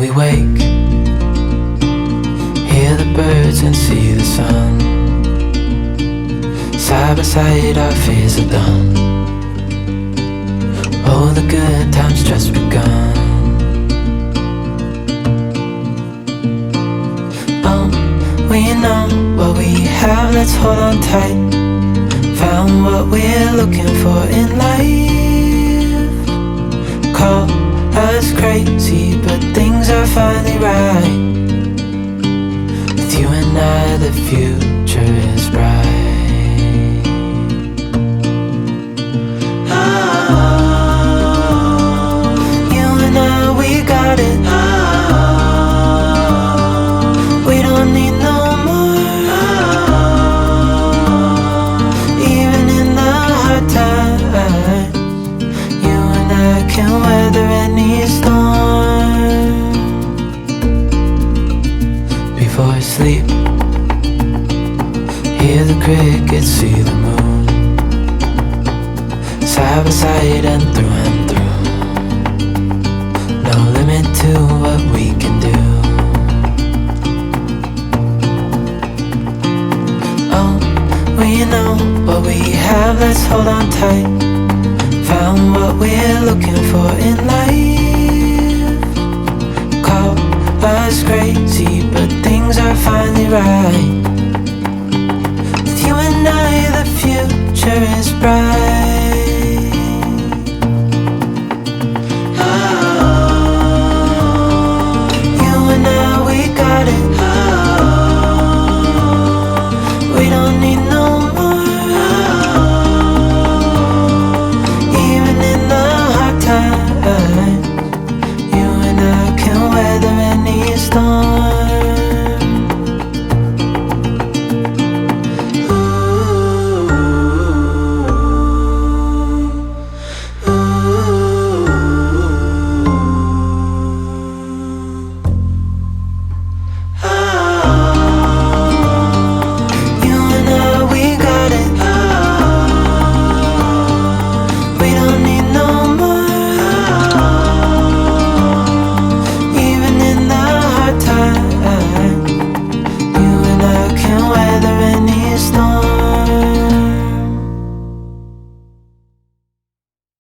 we wake, hear the birds and see the sun. Side by side our fears are done. Oh, the good times just begun. Oh, we know what we have, let's hold on tight. Found what we're looking for in life. Call us crazy, but things are finally right. With you and I, the future is bright. We don't need no more. Even in the hard times, you and I can weather any storm. Before I sleep, hear the crickets, see the moon. Side by side and through and through. No limit to what we can do. Oh, we know what we have, let's hold on tight. Found what we're looking for in life. Call us crazy, but things are finally right.